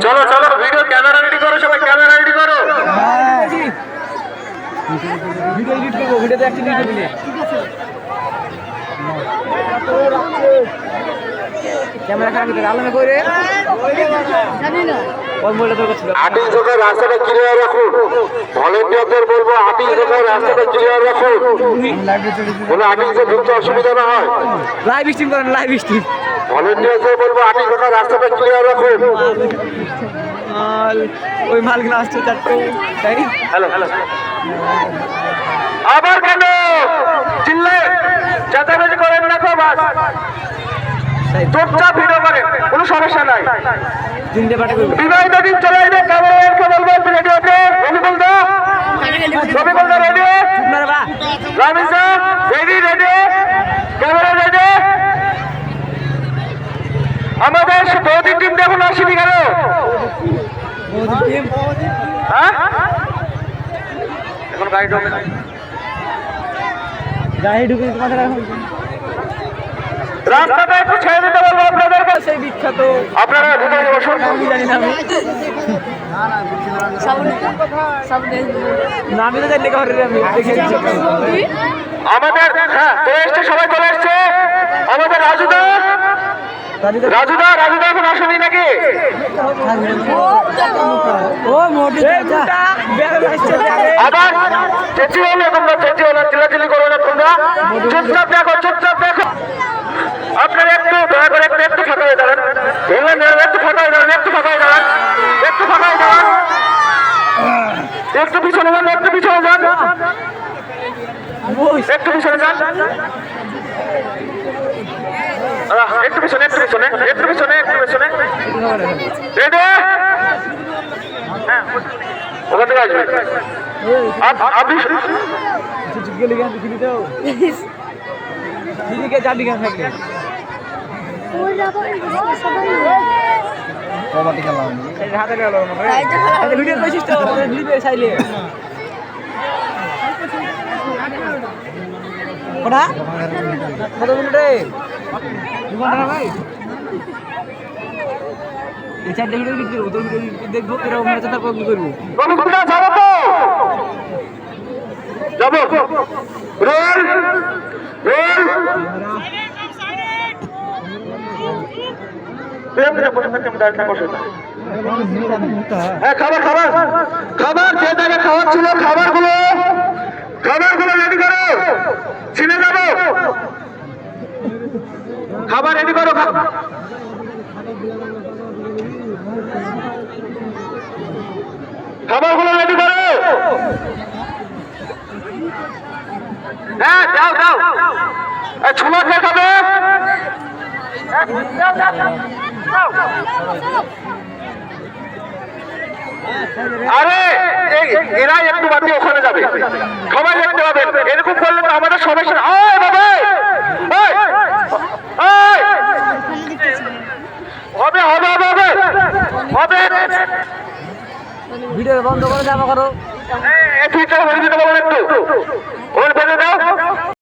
চলো চলো video camera ready করো, সবাই ক্যামেরা রেডি করো। ভিডিও এডিট করবো, ভিডিওতে একটা ভিডিও দিলে ক্যামেরা খারাপ দিতে আলামে করে জানি না ওই মোবাইলটা তোর কাছে। 28 জনের রাস্তাটা ক্লিয়ার রাখুন, ভলেন্টিয়ারদের বলবো 28 জনের রাস্তাটা ক্লিয়ার রাখুন, বলে 28 জন ঢুকতে অসুবিধা না হয়। লাইভ স্ট্রিম করেন, লাইভ স্ট্রিম। ভলেন্টিয়ারদের বলবো 28 জনের রাস্তাটা ক্লিয়ার রাখুন। ওই মালগুলো আসছে চারটে, তাই হ্যালো হ্যালো, আবার কেন চিল্লে চেঁচামেচি করেন না তো, বাস চুপচাপ ভিডিও করেন, কোনো সমস্যা নাই। তিনটে পাঠা করবো। বিবাহিত দিন চলে আসবে, ক্যামেরাম্যানকে বলবো রেডি হতে, রবিকুল দা রেডি, রামিজ দা রেডি রেডি, ক্যামেরা রেডি। আমাদের বৌদির টিম দেখুন আসেনি কেন? হ্যাঁ এখন গাড়ি ঢোকে না, গাড়ি ঢুকে মাথাটা রাস্তাটা একটু ছেড়ে দিতে বলবো আপনাদেরকে। সেই বিখ্যাত আপনারা ভিতরে বসুন, আমি জানি না, আমি না আমি তো জানি না ঘরে আমি দেখেছি আমাদের হ্যাঁ চলে এসছে, সবাই চলে এসছে। আমাদের রাজুদা এখন আসেনি নাকি? ও মোটি আবার চেঁচিয়ে হলো, তোমরা চেঁচিয়ে হলো, চিল্লাচিল্লি করো না তোমরা, চুপচাপ দেখো চুপচাপ দেখো। আপনারা একটু দয়া করে একটু ফাঁকা হয়ে দাঁড়ান, একটু ফাঁকা হয়ে দাঁড়ান, একটু ফাঁকা হয়ে দাঁড়ান, একটু ফাঁকা হয়ে দাঁড়ান, একটু পিছনে যান, একটু পিছনে যান, একটু পিছনে যান, একটু পিছনে একটু পিছনে একটু পিছনে একটু পিছনে রেডি। হ্যাঁ ওখান থেকে আসবে আপনি দিদিকে চারটি গান থাকবে হাতে গেল ভিডিও পেয়েছিস তো চাইলে কটা কত মিনিটে 2 ঘন্টা ভাই। এই চারটে ভিডিও কি করবো, তোর ভিডিও দেখবো এরকম হয়েছে, তারপর কি করবো? যাবো রোল রোল হ্যাঁ খাবার খাবার খাবার যে জায়গায় খাবার ছিল খাবারগুলো রেডি করো, ছিনে যাবো, খাবার রেডি করো, খাবারগুলো রেডি করো। হ্যাঁ যাও যাও, ছোলা খেয়ে খাবে, আরে এরা একটু বাদ দিয়ে ওখানে যাবে, সবাই দেখতে পাবেন, এরকম করলে তো আমাদের সমস্যা। হবে হবে হবে হবে হবে, ভিডিও বন্ধ করে যাবো করো, একটু